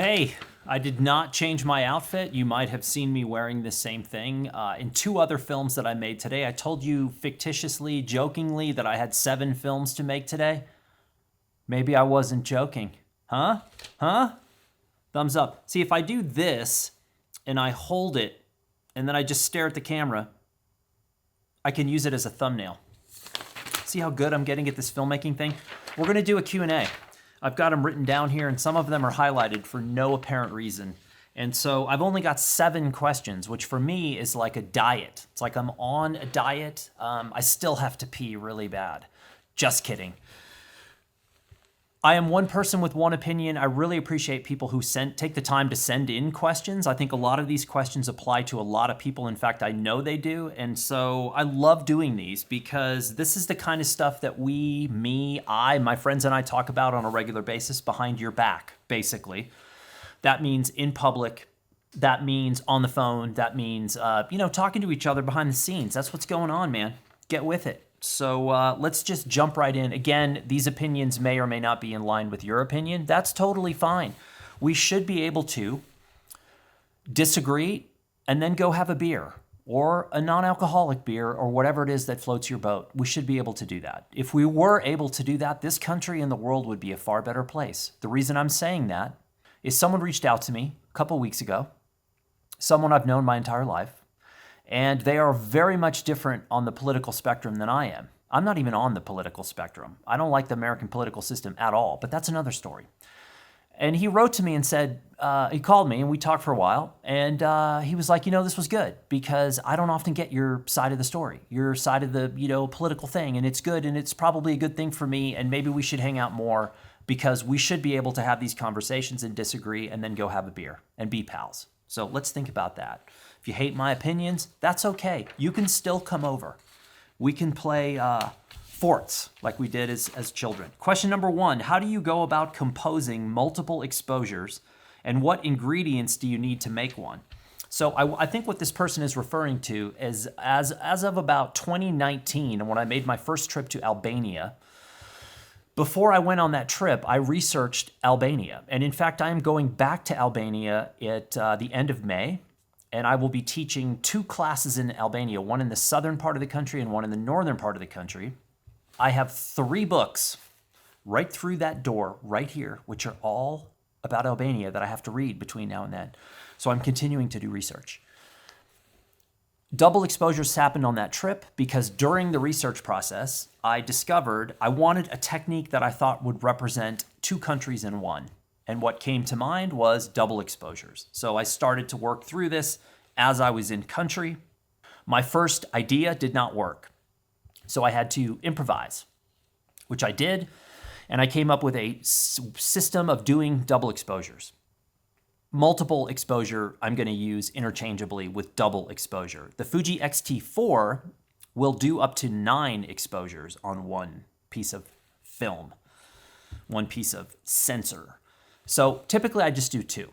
Hey, I did not change my outfit. You might have seen me wearing the same thing in two other films that I made today. I told you fictitiously, jokingly, that I had 7 films to make today. Maybe I wasn't joking. Huh? Huh? Thumbs up. See, if I do this and I hold it and then I just stare at the camera, I can use it as a thumbnail. See how good I'm getting at this filmmaking thing? We're going to do a Q&A. I've got them written down here, and some of them are highlighted for no apparent reason. And so I've only got 7 questions, which for me is like a diet. It's like I'm on a diet. I still have to pee really bad. Just kidding. I am one person with one opinion. I really appreciate people who take the time to send in questions. I think a lot of these questions apply to a lot of people. In fact, I know they do. And so I love doing these because this is the kind of stuff that my friends and I talk about on a regular basis behind your back, basically. That means in public. That means on the phone. That means, talking to each other behind the scenes. That's what's going on, man. Get with it. So let's just jump right in. Again, these opinions may or may not be in line with your opinion. That's totally fine. We should be able to disagree and then go have a beer or a non-alcoholic beer or whatever it is that floats your boat. We should be able to do that. If we were able to do that, this country and the world would be a far better place. The reason I'm saying that is someone reached out to me a couple weeks ago, someone I've known my entire life. And they are very much different on the political spectrum than I am. I'm not even on the political spectrum. I don't like the American political system at all, but that's another story. And he wrote to me and said, he called me and we talked for a while. And he was like, this was good because I don't often get your side of the story, your side of the, political thing. And it's good. And it's probably a good thing for me. And maybe we should hang out more because we should be able to have these conversations and disagree and then go have a beer and be pals. So let's think about that. If you hate my opinions, that's okay. You can still come over. We can play forts like we did as children. Question number 1, how do you go about composing multiple exposures and what ingredients do you need to make one? So I think what this person is referring to is as of about 2019, when I made my first trip to Albania. Before I went on that trip, I researched Albania. And in fact, I am going back to Albania at the end of May. And I will be teaching 2 classes in Albania, one in the southern part of the country and one in the northern part of the country. I have 3 books right through that door right here, which are all about Albania that I have to read between now and then. So I'm continuing to do research. Double exposures happened on that trip because during the research process, I discovered I wanted a technique that I thought would represent 2 countries in one. And what came to mind was double exposures. So I started to work through this as I was in country. My first idea did not work. So I had to improvise, which I did. And I came up with a system of doing double exposures. Multiple exposure I'm going to use interchangeably with double exposure. The Fuji X-T4 will do up to 9 exposures on one piece of film, one piece of sensor. So typically I just do 2,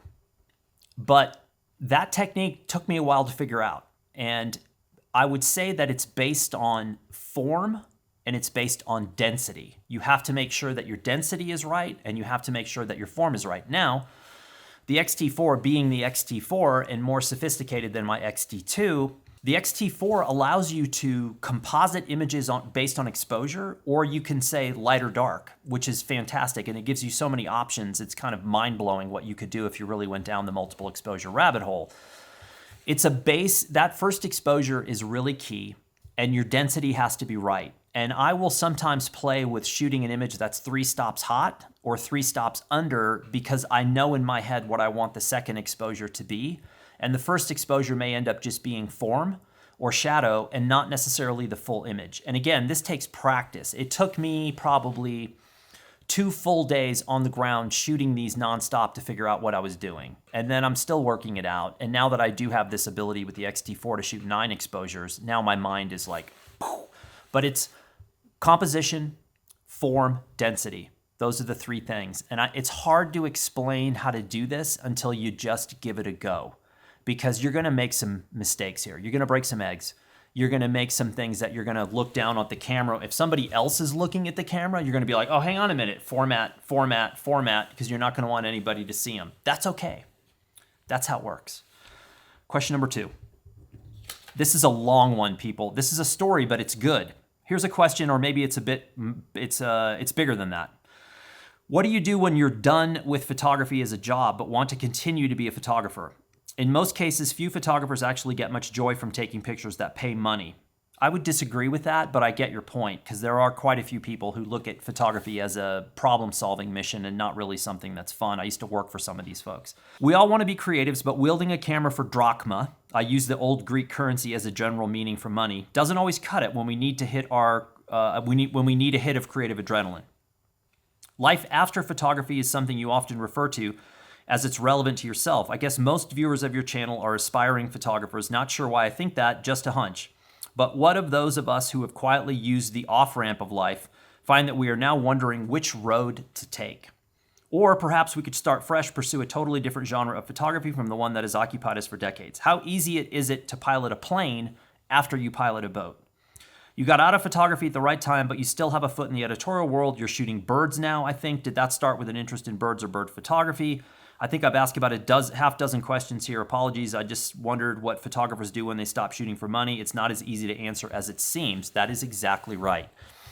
but that technique took me a while to figure out. And I would say that it's based on form and it's based on density. You have to make sure that your density is right and you have to make sure that your form is right. Now, the X-T4 being the X-T4 and more sophisticated than my X-T2, the X-T4 allows you to composite images based on exposure, or you can say light or dark, which is fantastic, and it gives you so many options. It's kind of mind-blowing what you could do if you really went down the multiple exposure rabbit hole. It's a base, that first exposure is really key, and your density has to be right. And I will sometimes play with shooting an image that's 3 stops hot or 3 stops under because I know in my head what I want the second exposure to be. And the first exposure may end up just being form or shadow and not necessarily the full image. And again, this takes practice. It took me probably 2 full days on the ground shooting these nonstop to figure out what I was doing. And then I'm still working it out. And now that I do have this ability with the X-T4 to shoot 9 exposures, now my mind is like, poof. But it's composition, form, density. Those are the 3 things. And it's hard to explain how to do this until you just give it a go. Because you're going to make some mistakes here. You're going to break some eggs. You're going to make some things that you're going to look down at the camera. If somebody else is looking at the camera, you're going to be like, oh, hang on a minute, format, because you're not going to want anybody to see them. That's okay. That's how it works. Question number 2. This is a long one, people. This is a story, but it's good. Here's a question, or maybe it's bigger than that. What do you do when you're done with photography as a job, but want to continue to be a photographer? In most cases, few photographers actually get much joy from taking pictures that pay money. I would disagree with that, but I get your point, because there are quite a few people who look at photography as a problem-solving mission and not really something that's fun. I used to work for some of these folks. We all want to be creatives, but wielding a camera for drachma, I use the old Greek currency as a general meaning for money, doesn't always cut it when we need to hit when we need a hit of creative adrenaline. Life after photography is something you often refer to as it's relevant to yourself. I guess most viewers of your channel are aspiring photographers. Not sure why I think that, just a hunch. But what of those of us who have quietly used the off-ramp of life find that we are now wondering which road to take? Or perhaps we could start fresh, pursue a totally different genre of photography from the one that has occupied us for decades. How easy is it to pilot a plane after you pilot a boat? You got out of photography at the right time, but you still have a foot in the editorial world. You're shooting birds now, I think. Did that start with an interest in birds or bird photography? I think I've asked about half dozen questions here. Apologies. I just wondered what photographers do when they stop shooting for money. It's not as easy to answer as it seems. That is exactly right.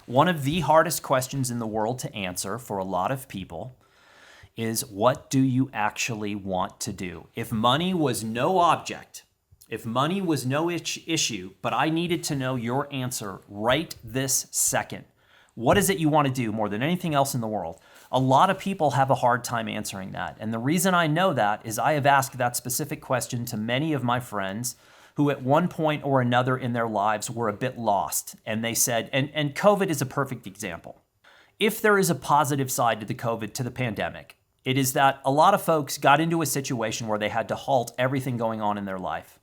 One of the hardest questions in the world to answer for a lot of people is, what do you actually want to do? If money was no object, if money was no issue, but I needed to know your answer right this second, what is it you want to do more than anything else in the world? A lot of people have a hard time answering that. And the reason I know that is I have asked that specific question to many of my friends who at one point or another in their lives were a bit lost. And they said, and COVID is a perfect example. If there is a positive side to the pandemic, it is that a lot of folks got into a situation where they had to halt everything going on in their life.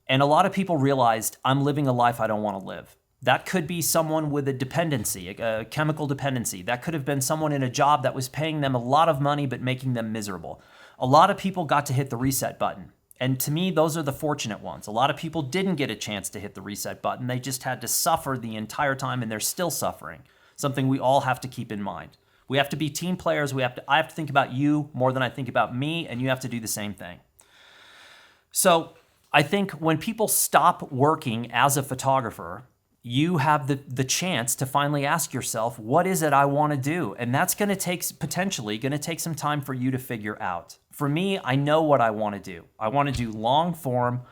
And a lot of people realized, I'm living a life I don't want to live. That could be someone with a dependency, a chemical dependency. That could have been someone in a job that was paying them a lot of money but making them miserable. A lot of people got to hit the reset button. And to me, those are the fortunate ones. A lot of people didn't get a chance to hit the reset button. They just had to suffer the entire time, and they're still suffering. Something we all have to keep in mind. We have to be team players. I have to think about you more than I think about me, and you have to do the same thing. So I think when people stop working as a photographer, you have the chance to finally ask yourself, what is it I want to do? And that's potentially going to take some time for you to figure out. For me, I know what I want to do. I want to do long form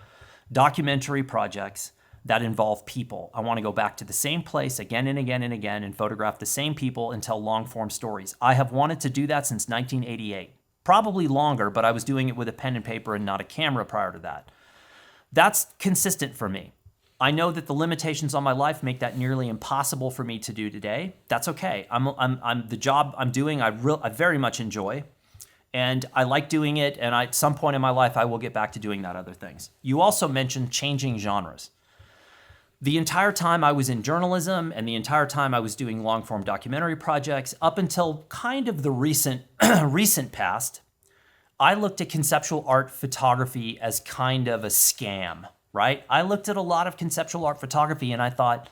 documentary projects that involve people. I want to go back to the same place again and again and again and photograph the same people and tell long form stories. I have wanted to do that since 1988. Probably longer, but I was doing it with a pen and paper and not a camera prior to that. That's consistent for me. I know that the limitations on my life make that nearly impossible for me to do today. That's okay. I'm the job I'm doing, I very much enjoy, and I like doing it, and at some point in my life, I will get back to doing that other things. You also mentioned changing genres. The entire time I was in journalism and the entire time I was doing long-form documentary projects, up until kind of the recent past, I looked at conceptual art photography as kind of a scam. Right? I looked at a lot of conceptual art photography and I thought,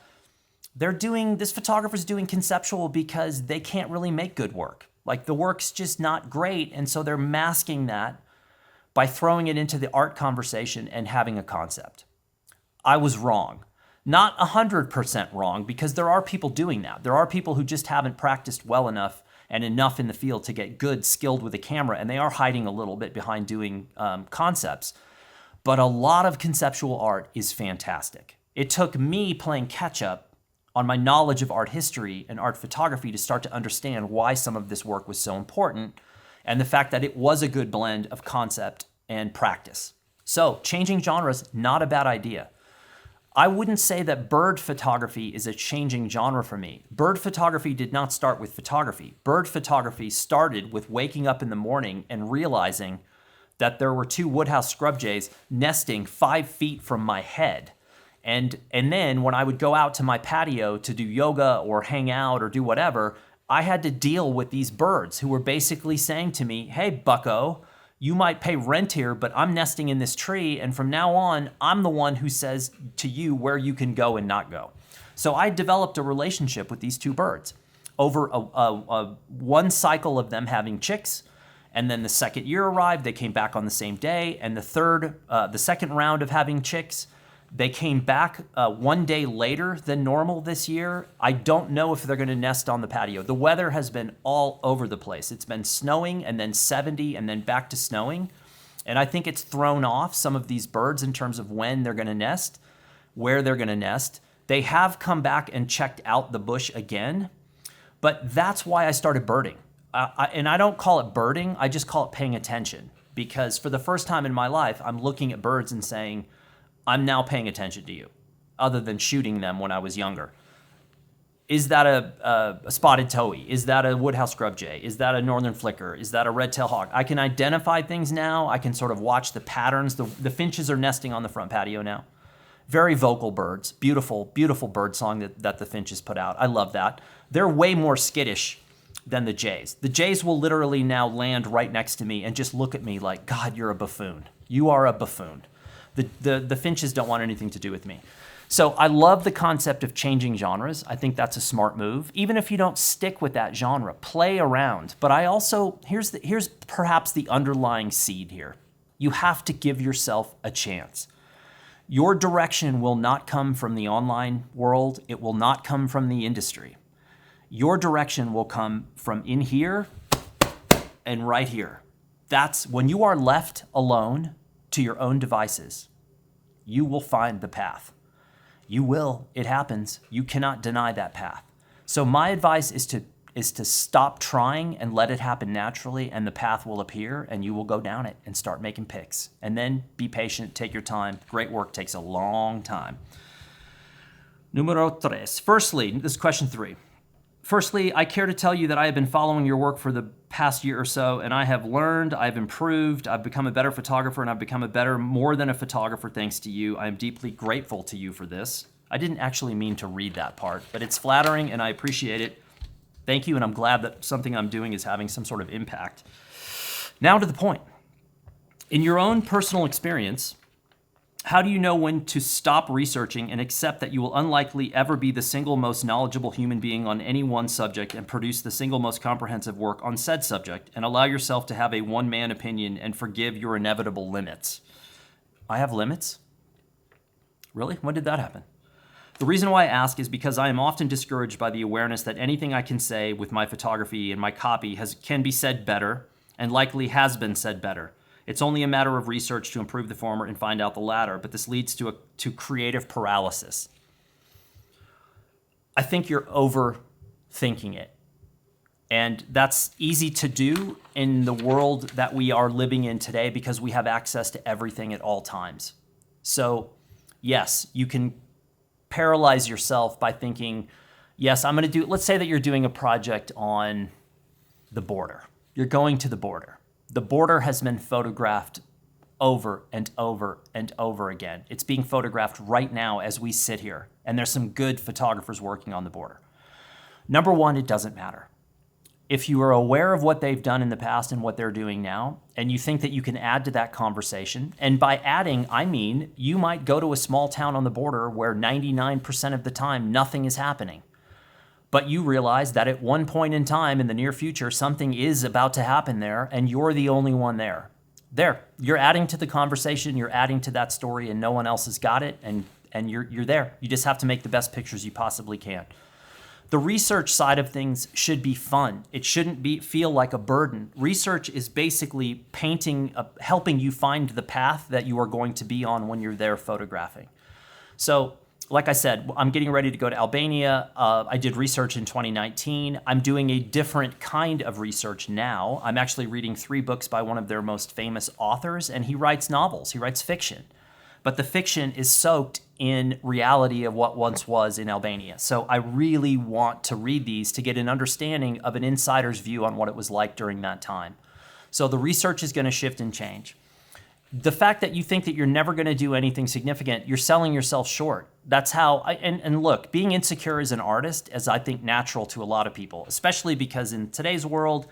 this photographer's doing conceptual because they can't really make good work. Like, the work's just not great, and so they're masking that by throwing it into the art conversation and having a concept. I was wrong. Not 100% wrong, because there are people doing that. There are people who just haven't practiced well enough and enough in the field to get good, skilled with a camera, and they are hiding a little bit behind doing concepts. But a lot of conceptual art is fantastic. It took me playing catch up on my knowledge of art history and art photography to start to understand why some of this work was so important, and the fact that it was a good blend of concept and practice. So changing genres, not a bad idea. I wouldn't say that bird photography is a changing genre for me. Bird photography did not start with photography. Bird photography started with waking up in the morning and realizing that there were 2 woodhouse scrub jays nesting 5 feet from my head. And then when I would go out to my patio to do yoga or hang out or do whatever, I had to deal with these birds who were basically saying to me, hey, bucko, You might pay rent here, but I'm nesting in this tree, and from now on, I'm the one who says to you where you can go and not go. So I developed a relationship with these two birds over one cycle of them having chicks, and then the second year arrived, they came back on the same day, and the second round of having chicks, they came back 1 day later than normal this year. I don't know if they're going to nest on the patio. The weather has been all over the place. It's been snowing and then 70 and then back to snowing. And I think it's thrown off some of these birds in terms of when they're going to nest, where they're going to nest. They have come back and checked out the bush again, but that's why I started birding. And I don't call it birding, I just call it paying attention, because for the first time in my life, I'm looking at birds and saying, I'm now paying attention to you, other than shooting them when I was younger. Is that a spotted towhee? Is that a woodhouse grub jay? Is that a northern flicker? Is that a red-tailed hawk? I can identify things now. I can sort of watch the patterns. The finches are nesting on the front patio now. Very vocal birds. Beautiful, beautiful bird song that the finches put out. I love that. They're way more skittish than the jays. The jays will literally now land right next to me and just look at me like, God, you're a buffoon. You are a buffoon. The finches don't want anything to do with me. So I love the concept of changing genres. I think that's a smart move. Even if you don't stick with that genre, play around. But I also, here's perhaps the underlying seed here. You have to give yourself a chance. Your direction will not come from the online world. It will not come from the industry. Your direction will come from in here and right here. That's when you are left alone to your own devices, you will find the path. You will. It happens. You cannot deny that path. So my advice is to stop trying and let it happen naturally, and the path will appear and you will go down it and start making picks. And then be patient, take your time. Great work takes a long time. Numero tres. Firstly, this is question 3. Firstly, I care to tell you that I have been following your work for the past year or so, and I have learned, I've improved, I've become a better photographer, and I've become more than a photographer thanks to you. I am deeply grateful to you for this. I didn't actually mean to read that part, but it's flattering and I appreciate it. Thank you, and I'm glad that something I'm doing is having some sort of impact. Now to the point. In your own personal experience, how do you know when to stop researching and accept that you will unlikely ever be the single most knowledgeable human being on any one subject and produce the single most comprehensive work on said subject, and allow yourself to have a one-man opinion and forgive your inevitable limits? I have limits? Really? When did that happen? The reason why I ask is because I am often discouraged by the awareness that anything I can say with my photography and my copy can be said better, and likely has been said better. It's only a matter of research to improve the former and find out the latter, but this leads to creative paralysis. I think you're overthinking it. And that's easy to do in the world that we are living in today because we have access to everything at all times. So, yes, you can paralyze yourself by thinking, yes, I'm going to do, let's say that you're doing a project on the border. You're going to the border. The border has been photographed over and over and over again. It's being photographed right now as we sit here, and there's some good photographers working on the border. Number one, it doesn't matter. If you are aware of what they've done in the past and what they're doing now, and you think that you can add to that conversation, and by adding, I mean you might go to a small town on the border where 99% of the time nothing is happening. But you realize that at one point in time in the near future, something is about to happen there, and you're the only one there. You're adding to the conversation, you're adding to that story, and no one else has got it, and you're there. You just have to make the best pictures you possibly can. The research side of things should be fun. It shouldn't feel like a burden. Research is basically helping you find the path that you are going to be on when you're there photographing. So, like I said, I'm getting ready to go to Albania. I did research in 2019. I'm doing a different kind of research now. I'm actually reading 3 books by one of their most famous authors, and he writes novels. He writes fiction. But the fiction is soaked in reality of what once was in Albania. So I really want to read these to get an understanding of an insider's view on what it was like during that time. So the research is going to shift and change. The fact that you think that you're never going to do anything significant, you're selling yourself short. That's how, and look, being insecure as an artist is, I think, natural to a lot of people, especially because in today's world,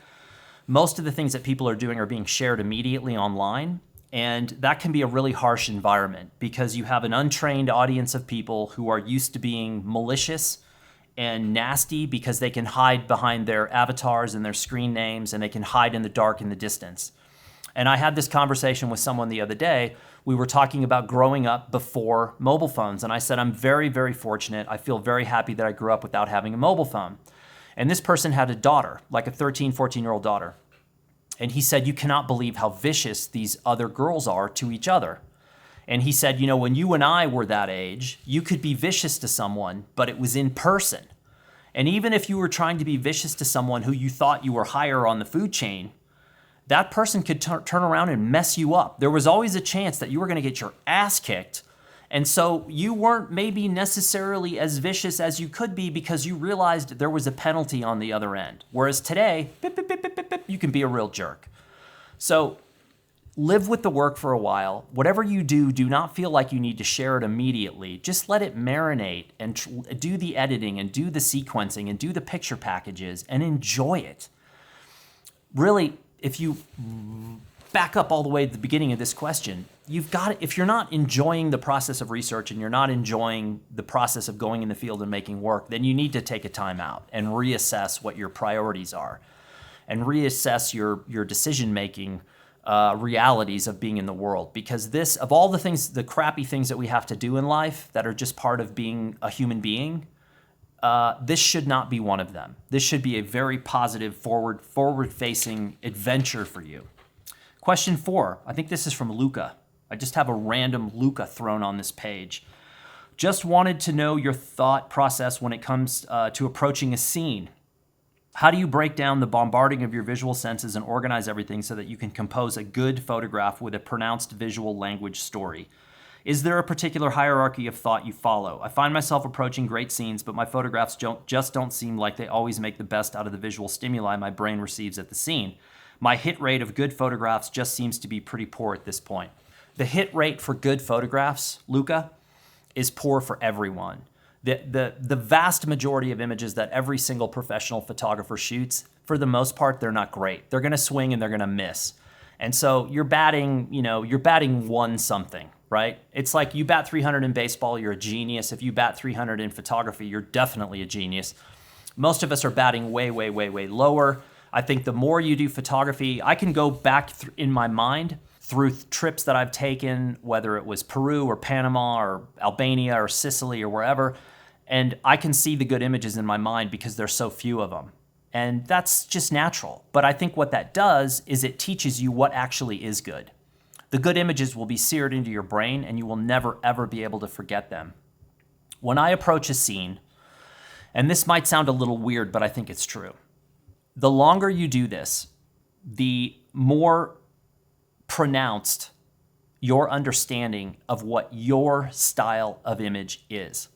most of the things that people are doing are being shared immediately online. And that can be a really harsh environment because you have an untrained audience of people who are used to being malicious and nasty because they can hide behind their avatars and their screen names, and they can hide in the dark in the distance. And I had this conversation with someone the other day. We were talking about growing up before mobile phones. And I said, I'm very, very fortunate. I feel very happy that I grew up without having a mobile phone. And this person had a daughter, like a 13, 14-year-old daughter. And he said, you cannot believe how vicious these other girls are to each other. And he said, you know, when you and I were that age, you could be vicious to someone, but it was in person. And even if you were trying to be vicious to someone who you thought you were higher on the food chain, that person could turn around and mess you up. There was always a chance that you were going to get your ass kicked. And so you weren't maybe necessarily as vicious as you could be because you realized there was a penalty on the other end. Whereas today, beep, beep, beep, beep, beep, beep, you can be a real jerk. So live with the work for a while. Whatever you do, do not feel like you need to share it immediately. Just let it marinate and do the editing and do the sequencing and do the picture packages and enjoy it. Really, if you back up all the way to the beginning of this question, you've got it. If you're not enjoying the process of research and you're not enjoying the process of going in the field and making work, then you need to take a time out and reassess what your priorities are and reassess your decision-making realities of being in the world. Because this, of all the things, the crappy things that we have to do in life that are just part of being a human being, this should not be one of them. This should be a very positive, forward-facing adventure for you. Question 4, I think this is from Luca. I just have a random Luca thrown on this page. Just wanted to know your thought process when it comes to approaching a scene. How do you break down the bombarding of your visual senses and organize everything so that you can compose a good photograph with a pronounced visual language story? Is there a particular hierarchy of thought you follow? I find myself approaching great scenes, but my photographs just don't seem like they always make the best out of the visual stimuli my brain receives at the scene. My hit rate of good photographs just seems to be pretty poor at this point. The hit rate for good photographs, Luca, is poor for everyone. The vast majority of images that every single professional photographer shoots, for the most part, they're not great. They're gonna swing and they're gonna miss. And so you're batting 1 something, right? It's like you bat 300 in baseball, you're a genius. If you bat 300 in photography, you're definitely a genius. Most of us are batting way, way, way, way lower. I think the more you do photography, I can go back in my mind through trips that I've taken, whether it was Peru or Panama or Albania or Sicily or wherever, and I can see the good images in my mind because there's so few of them. And that's just natural. But I think what that does is it teaches you what actually is good. The good images will be seared into your brain and you will never, ever be able to forget them. When I approach a scene, and this might sound a little weird, but I think it's true. The longer you do this, the more pronounced your understanding of what your style of image is.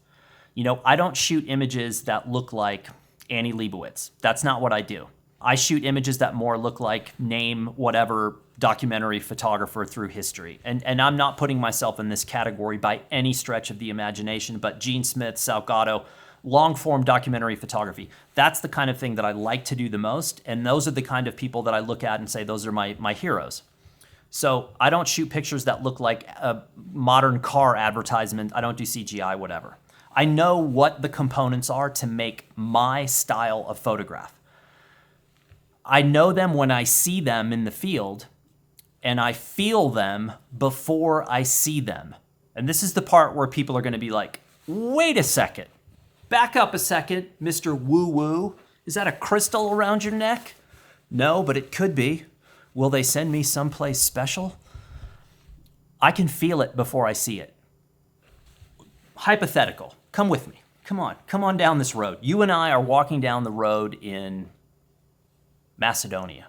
You know, I don't shoot images that look like Annie Leibovitz. That's not what I do. I shoot images that more look like name whatever documentary photographer through history. And I'm not putting myself in this category by any stretch of the imagination, but Gene Smith, Salgado, long-form documentary photography. That's the kind of thing that I like to do the most, and those are the kind of people that I look at and say, those are my heroes. So I don't shoot pictures that look like a modern car advertisement. I don't do CGI, whatever. I know what the components are to make my style of photograph. I know them when I see them in the field, and I feel them before I see them. And this is the part where people are going to be like, wait a second. Back up a second, Mr. Woo-Woo. Is that a crystal around your neck? No, but it could be. Will they send me someplace special? I can feel it before I see it. Hypothetical. Come with me. Come on down this road. You and I are walking down the road in Macedonia.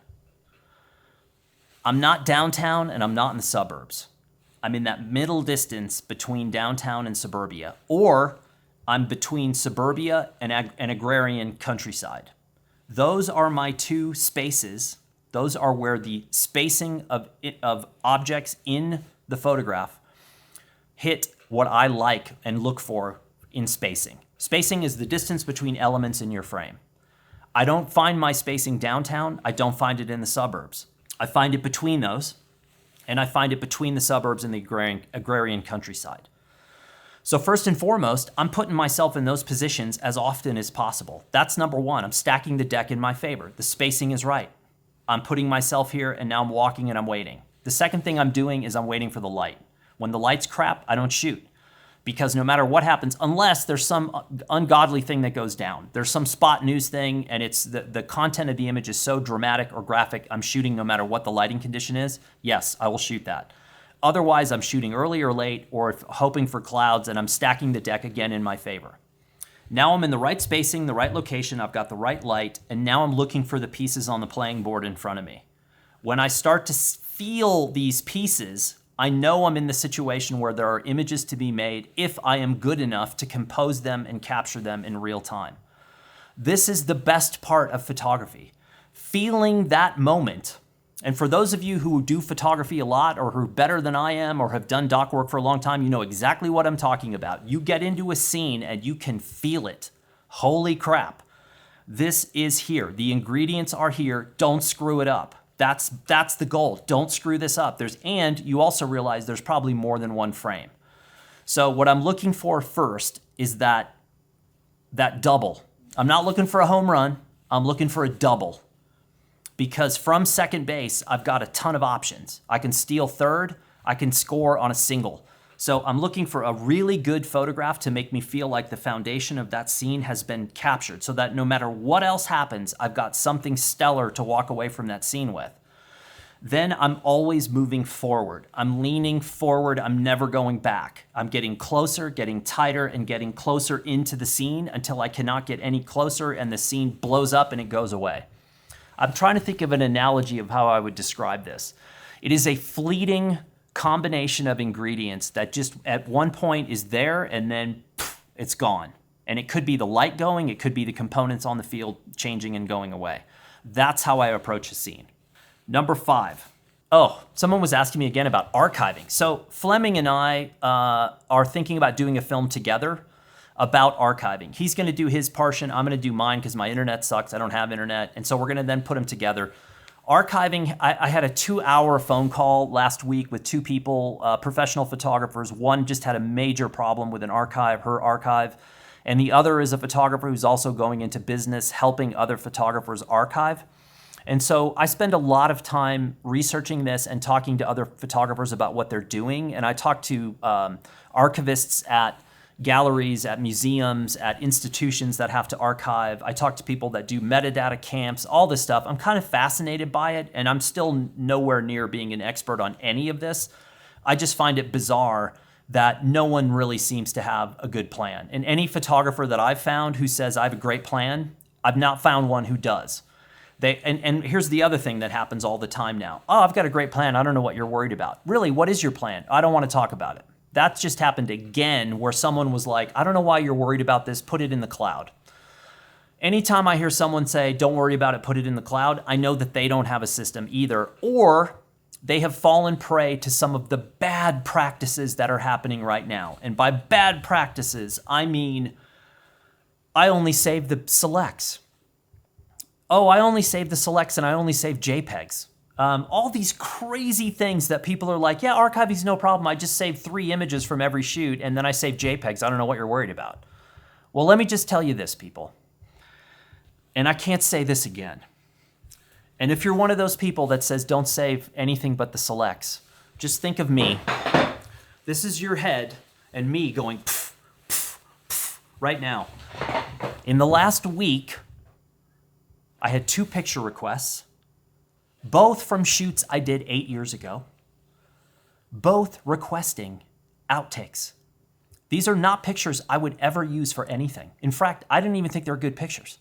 I'm not downtown and I'm not in the suburbs. I'm in that middle distance between downtown and suburbia, or I'm between suburbia and agrarian countryside. Those are my two spaces. Those are where the spacing of objects in the photograph hit what I like and look for in spacing. Spacing is the distance between elements in your frame. I don't find my spacing downtown. I don't find it in the suburbs. I find it between those, and I find it between the suburbs and the agrarian countryside. So first and foremost, I'm putting myself in those positions as often as possible. That's number one. I'm stacking the deck in my favor. The spacing is right. I'm putting myself here, and now I'm walking and I'm waiting. The second thing I'm doing is I'm waiting for the light. When the light's crap, I don't shoot. Because no matter what happens, unless there's some ungodly thing that goes down, there's some spot news thing, and it's the content of the image is so dramatic or graphic, I'm shooting no matter what the lighting condition is, yes, I will shoot that. Otherwise, I'm shooting early or late, or hoping for clouds, and I'm stacking the deck again in my favor. Now I'm in the right spacing, the right location, I've got the right light, and now I'm looking for the pieces on the playing board in front of me. When I start to feel these pieces, I know I'm in the situation where there are images to be made if I am good enough to compose them and capture them in real time. This is the best part of photography. Feeling that moment. And for those of you who do photography a lot or who are better than I am or have done doc work for a long time, you know exactly what I'm talking about. You get into a scene and you can feel it. Holy crap. This is here. The ingredients are here. Don't screw it up. That's the goal. Don't screw this up. And you also realize there's probably more than one frame. So what I'm looking for first is that double. I'm not looking for a home run. I'm looking for a double. Because from second base, I've got a ton of options. I can steal third. I can score on a single. So I'm looking for a really good photograph to make me feel like the foundation of that scene has been captured so that no matter what else happens, I've got something stellar to walk away from that scene with. Then I'm always moving forward. I'm leaning forward. I'm never going back. I'm getting closer, getting tighter, and getting closer into the scene until I cannot get any closer and the scene blows up and it goes away. I'm trying to think of an analogy of how I would describe this. It is a fleeting combination of ingredients that just at one point is there and then it's gone. And it could be the light going, it could be the components on the field changing and going away. That's how I approach a scene. Number 5. Oh, someone was asking me again about archiving. So Fleming and I are thinking about doing a film together about archiving. He's going to do his portion. I'm going to do mine because my internet sucks. I don't have internet. And so we're going to then put them together. Archiving, I had a 2-hour phone call last week with 2 people, professional photographers. One just had a major problem with an archive, her archive. And the other is a photographer who's also going into business, helping other photographers archive. And so I spend a lot of time researching this and talking to other photographers about what they're doing. And I talk to archivists at galleries, at museums, at institutions that have to archive. I talk to people that do metadata camps, all this stuff. I'm kind of fascinated by it, and I'm still nowhere near being an expert on any of this. I just find it bizarre that no one really seems to have a good plan. And any photographer that I've found who says I have a great plan, I've not found one who does. And here's the other thing that happens all the time now. Oh, I've got a great plan. I don't know what you're worried about. Really, what is your plan? I don't want to talk about it. That's just happened again where someone was like, I don't know why you're worried about this, put it in the cloud. Anytime I hear someone say, don't worry about it, put it in the cloud, I know that they don't have a system either, or they have fallen prey to some of the bad practices that are happening right now. And by bad practices, I mean, I only save the selects. Oh, I only save the selects and I only save JPEGs. All these crazy things that people are like, yeah, archiving's no problem. I just save 3 images from every shoot and then I save JPEGs. I don't know what you're worried about. Well, let me just tell you this, people. And I can't say this again. And if you're one of those people that says don't save anything but the selects, just think of me. This is your head and me going pff, pff, pff, right now. In the last week, I had 2 picture requests. Both from shoots I did 8 years ago, both requesting outtakes. These are not pictures I would ever use for anything. In fact, I didn't even think they were good pictures.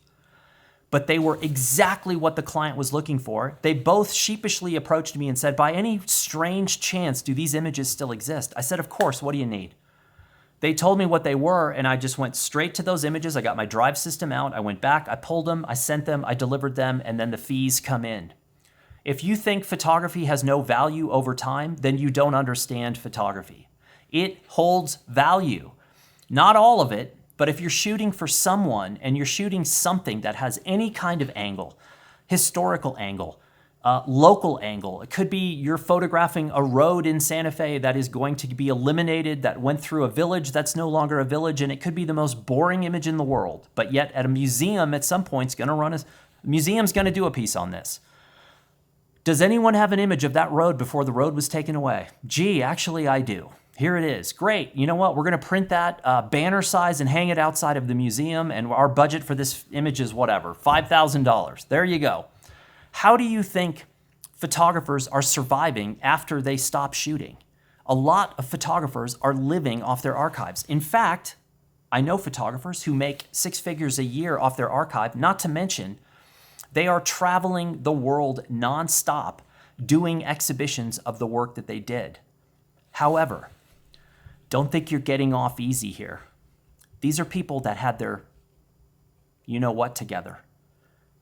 But they were exactly what the client was looking for. They both sheepishly approached me and said, by any strange chance, do these images still exist? I said, of course, what do you need? They told me what they were, and I just went straight to those images. I got my drive system out. I went back, I pulled them, I sent them, I delivered them, and then the fees come in. If you think photography has no value over time, then you don't understand photography. It holds value. Not all of it. But if you're shooting for someone and you're shooting something that has any kind of angle, historical angle, local angle, it could be you're photographing a road in Santa Fe that is going to be eliminated, that went through a village that's no longer a village, and it could be the most boring image in the world. But yet at a museum at some point, museum's going to do a piece on this. Does anyone have an image of that road before the road was taken away? Gee, actually I do. Here it is. Great. You know what? We're going to print that banner size and hang it outside of the museum, and our budget for this image is whatever, $5,000. There you go. How do you think photographers are surviving after they stop shooting? A lot of photographers are living off their archives. In fact, I know photographers who make 6 figures a year off their archive, not to mention they are traveling the world nonstop doing exhibitions of the work that they did. However, don't think you're getting off easy here. These are people that had their you-know-what together.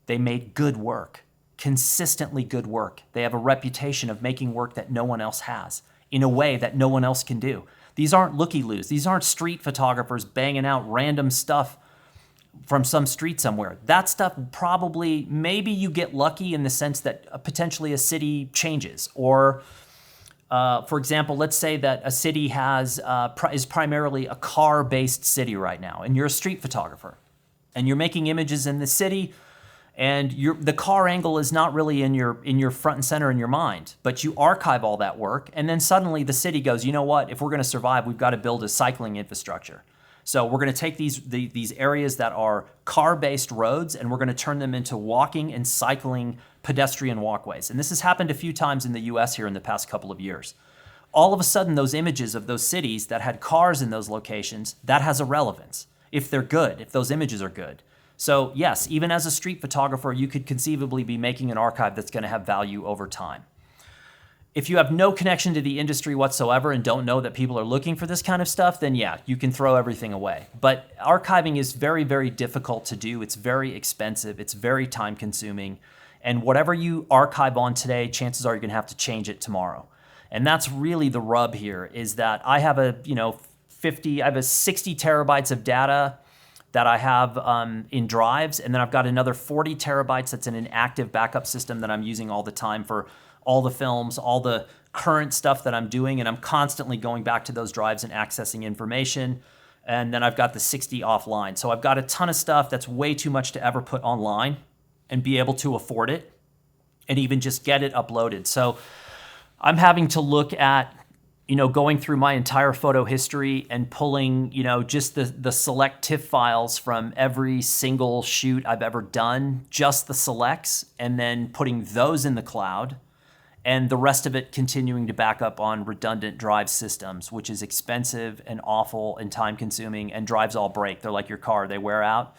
They made good work, consistently good work. They have a reputation of making work that no one else has, in a way that no one else can do. These aren't looky-loos. These aren't street photographers banging out random stuff from some street somewhere. That stuff probably, maybe you get lucky in the sense that potentially a city changes, or for example, let's say that a city is primarily a car-based city right now, and you're a street photographer, and you're making images in the city, and the car angle is not really in your front and center in your mind, but you archive all that work, and then suddenly the city goes, you know what? If we're going to survive, we've got to build a cycling infrastructure. So we're going to take these areas that are car-based roads, and we're going to turn them into walking and cycling pedestrian walkways. And this has happened a few times in the US here in the past couple of years. All of a sudden, those images of those cities that had cars in those locations, that has a relevance, if they're good, if those images are good. So yes, even as a street photographer, you could conceivably be making an archive that's going to have value over time. If you have no connection to the industry whatsoever and don't know that people are looking for this kind of stuff, then yeah, you can throw everything away. But archiving is very, very difficult to do. It's very expensive. It's very time consuming. And whatever you archive on today, chances are you're going to have to change it tomorrow. And that's really the rub here, is that I have a 60 terabytes of data that I have in drives, and then I've got another 40 terabytes that's in an active backup system that I'm using all the time for all the films, all the current stuff that I'm doing, and I'm constantly going back to those drives and accessing information. And then I've got the 60 offline. So I've got a ton of stuff that's way too much to ever put online and be able to afford it and even just get it uploaded. So I'm having to look at, going through my entire photo history and pulling, just the select TIFF files from every single shoot I've ever done, just the selects, and then putting those in the cloud, and the rest of it continuing to back up on redundant drive systems, which is expensive and awful and time consuming, and drives all break. They're like your car, they wear out.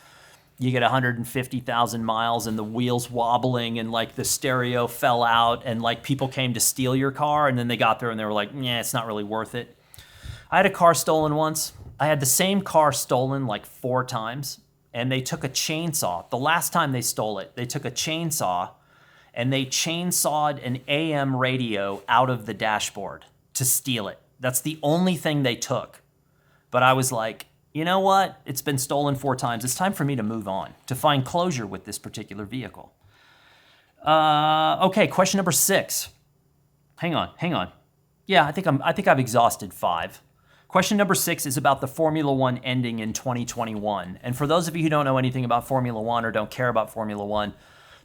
You get 150,000 miles and the wheels wobbling and like the stereo fell out and like people came to steal your car and then they got there and they were like, yeah, it's not really worth it. I had a car stolen once. I had the same car stolen like 4 times, and they took a chainsaw. The last time they stole it, they took a chainsaw and they chainsawed an AM radio out of the dashboard to steal it. That's the only thing they took. But I was like, you know what? It's been stolen 4 times. It's time for me to move on, to find closure with this particular vehicle. Okay, question number 6. Hang on. Yeah, I think I've exhausted 5. Question number 6 is about the Formula One ending in 2021. And for those of you who don't know anything about Formula One or don't care about Formula One,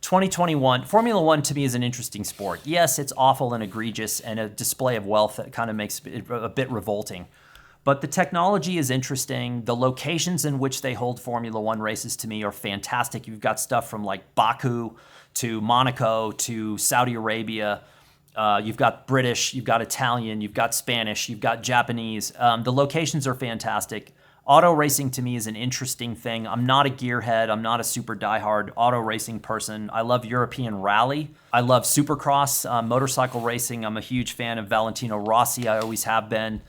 2021, Formula One to me is an interesting sport. Yes, it's awful and egregious and a display of wealth that kind of makes it a bit revolting. But the technology is interesting. The locations in which they hold Formula One races to me are fantastic. You've got stuff from like Baku to Monaco to Saudi Arabia. You've got British, you've got Italian, you've got Spanish, you've got Japanese. The locations are fantastic. Auto racing to me is an interesting thing. I'm not a gearhead. I'm not a super diehard auto racing person. I love European rally. I love supercross, motorcycle racing. I'm a huge fan of Valentino Rossi. I always have been.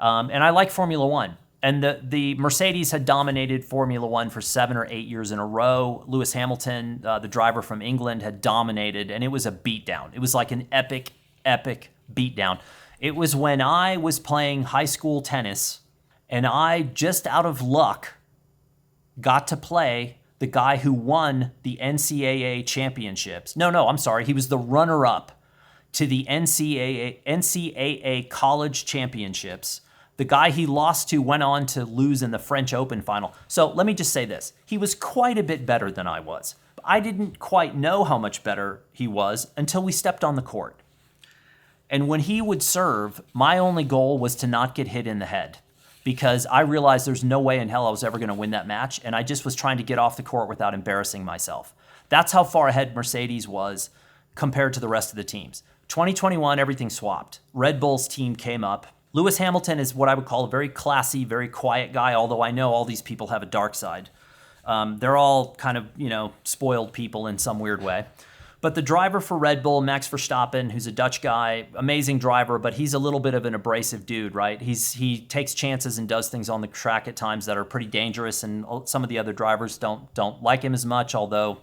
And I like Formula One. And the Mercedes had dominated Formula One for 7 or 8 years in a row. Lewis Hamilton, the driver from England, had dominated, and it was a beatdown. It was like an epic beatdown. It was when I was playing high school tennis, and I, just out of luck, got to play the guy who won the NCAA championships. I'm sorry. He was the runner-up to the NCAA college championships. The guy he lost to went on to lose in the French Open final. So let me just say this. He was quite a bit better than I was. I didn't quite know how much better he was until we stepped on the court. And when he would serve, my only goal was to not get hit in the head, because I realized there's no way in hell I was ever going to win that match, and I just was trying to get off the court without embarrassing myself. That's how far ahead Mercedes was compared to the rest of the teams. 2021, everything swapped. Red Bull's team came up. Lewis Hamilton is what I would call a very classy, very quiet guy, although I know all these people have a dark side. They're all kind of, spoiled people in some weird way. But the driver for Red Bull, Max Verstappen, who's a Dutch guy, amazing driver, but he's a little bit of an abrasive dude, right? He takes chances and does things on the track at times that are pretty dangerous, and some of the other drivers don't like him as much, although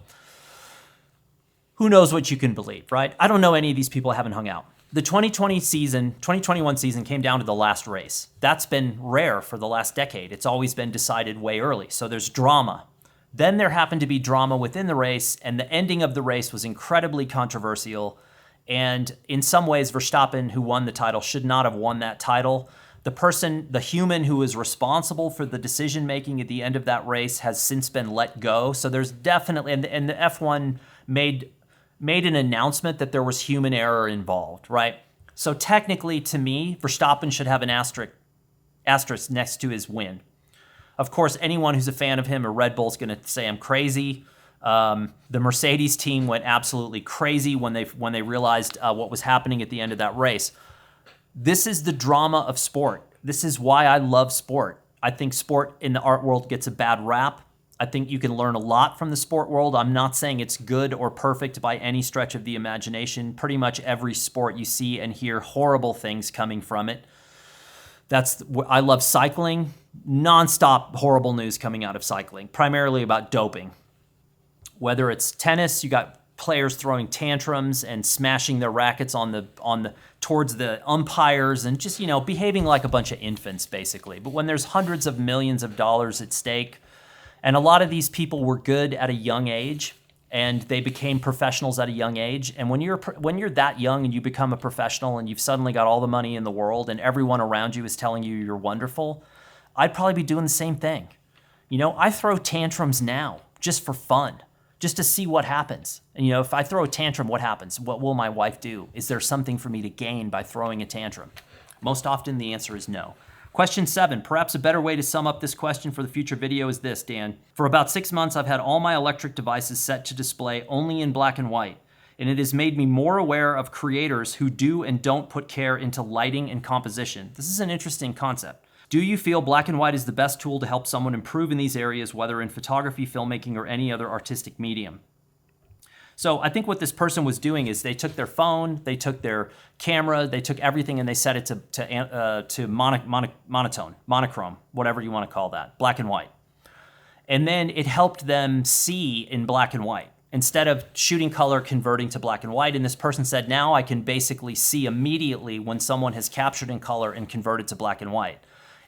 who knows what you can believe, right? I don't know any of these people. I haven't hung out. The 2021 season came down to the last race. That's been rare for the last decade. It's always been decided way early, so there's drama. Then there happened to be drama within the race, and the ending of the race was incredibly controversial. And in some ways, Verstappen, who won the title, should not have won that title. The human who was responsible for the decision-making at the end of that race has since been let go. So there's definitely, and the F1 made an announcement that there was human error involved, right? So technically, to me, Verstappen should have an asterisk next to his win. Of course, anyone who's a fan of him or Red Bull is going to say I'm crazy. The Mercedes team went absolutely crazy when they realized what was happening at the end of that race. This is the drama of sport. This is why I love sport. I think sport in the art world gets a bad rap. I think you can learn a lot from the sport world. I'm not saying it's good or perfect by any stretch of the imagination. Pretty much every sport you see and hear horrible things coming from it. I love cycling. Nonstop horrible news coming out of cycling, primarily about doping. Whether it's tennis, you got players throwing tantrums and smashing their rackets towards the umpires and just, behaving like a bunch of infants, basically. But when there's hundreds of millions of dollars at stake, and a lot of these people were good at a young age, and they became professionals at a young age. And when you're that young and you become a professional and you've suddenly got all the money in the world and everyone around you is telling you you're wonderful, I'd probably be doing the same thing. I throw tantrums now just for fun, just to see what happens. And if I throw a tantrum, what happens? What will my wife do? Is there something for me to gain by throwing a tantrum? Most often the answer is no. Question 7, perhaps a better way to sum up this question for the future video is this, Dan. For about 6 months, I've had all my electric devices set to display only in black and white, and it has made me more aware of creators who do and don't put care into lighting and composition. This is an interesting concept. Do you feel black and white is the best tool to help someone improve in these areas, whether in photography, filmmaking, or any other artistic medium? So I think what this person was doing is they took their phone, they took their camera, they took everything and they set it to monochrome, whatever you want to call that, black and white. And then it helped them see in black and white instead of shooting color, converting to black and white. And this person said, now I can basically see immediately when someone has captured in color and converted to black and white.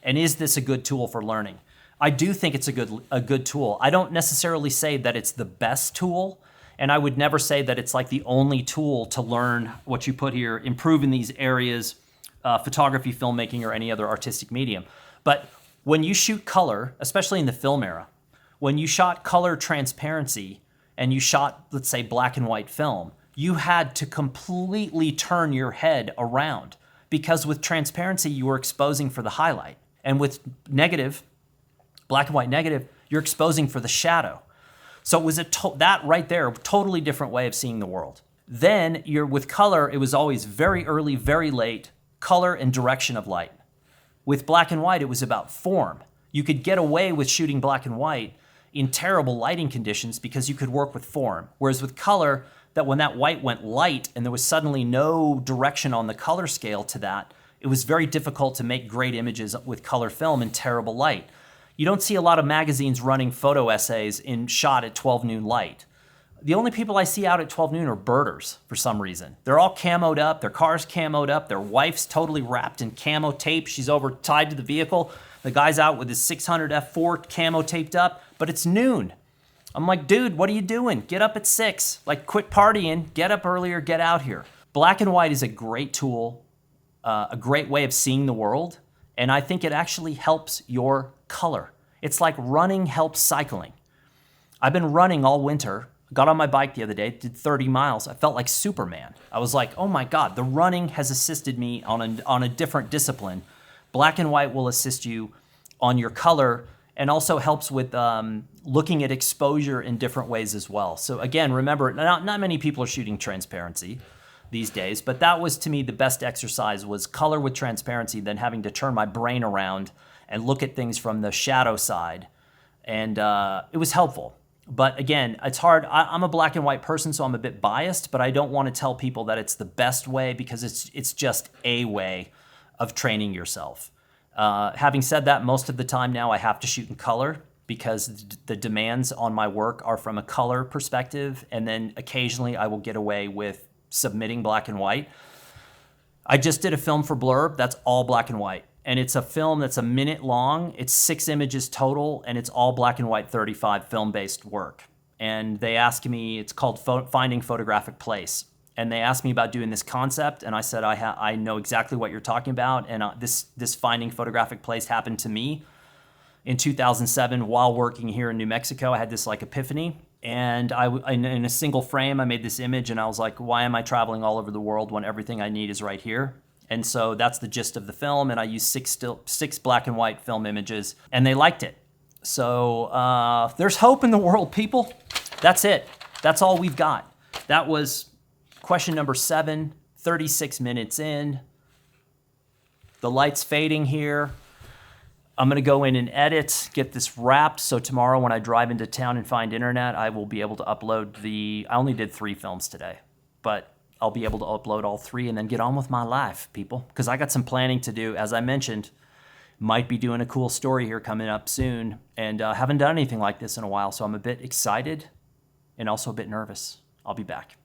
And is this a good tool for learning? I do think it's a good tool. I don't necessarily say that it's the best tool. And I would never say that it's like the only tool to learn what you put here, improve in these areas, photography, filmmaking, or any other artistic medium. But when you shoot color, especially in the film era, when you shot color transparency and you shot, let's say, black and white film, you had to completely turn your head around because with transparency, you were exposing for the highlight. And with negative, black and white negative, you're exposing for the shadow. So it was that right there, a totally different way of seeing the world. Then with color, it was always very early, very late, color and direction of light. With black and white, it was about form. You could get away with shooting black and white in terrible lighting conditions because you could work with form. Whereas with color, that when that white went light and there was suddenly no direction on the color scale to that, it was very difficult to make great images with color film in terrible light. You don't see a lot of magazines running photo essays shot at 12 noon light. The only people I see out at 12 noon are birders for some reason. They're all camoed up, their car's camoed up, their wife's totally wrapped in camo tape, she's over tied to the vehicle. The guy's out with his 600 f4 camo taped up, but it's noon. I'm like, dude, what are you doing? Get up at 6. Like, quit partying, get up earlier, get out here. Black and white is a great tool, a great way of seeing the world, and I think it actually helps your color. It's like running helps cycling. I've been running all winter. Got on my bike the other day, did 30 miles. I felt like Superman. I was like, oh my God, the running has assisted me on a different discipline. Black and white will assist you on your color and also helps with looking at exposure in different ways as well. So again, remember, not many people are shooting transparency these days, but that was, to me, the best exercise was color with transparency, then having to turn my brain around and look at things from the shadow side. And it was helpful. But again, it's hard. I'm a black and white person, so I'm a bit biased, but I don't want to tell people that it's the best way because it's just a way of training yourself. Having said that, most of the time now I have to shoot in color because the demands on my work are from a color perspective, and then occasionally I will get away with submitting black and white. I just did a film for Blurb that's all black and white. And it's a film that's a minute long. It's 6 images total, and it's all black and white 35 film-based work. And they asked me, it's called Finding Photographic Place. And they asked me about doing this concept, and I said, I know exactly what you're talking about. And this Finding Photographic Place happened to me in 2007 while working here in New Mexico. I had this like epiphany. And in a single frame, I made this image, and I was like, why am I traveling all over the world when everything I need is right here? And so that's the gist of the film, and I used 6 black and white film images, and they liked it. So there's hope in the world, people. That's it. That's all we've got. That was question number 7, 36 minutes in. The light's fading here. I'm gonna go in and edit, get this wrapped, so tomorrow when I drive into town and find internet, I will be able to upload I only did 3 films today, but I'll be able to upload all 3 and then get on with my life, people. Because I got some planning to do. As I mentioned, might be doing a cool story here coming up soon. And haven't done anything like this in a while, so I'm a bit excited and also a bit nervous. I'll be back.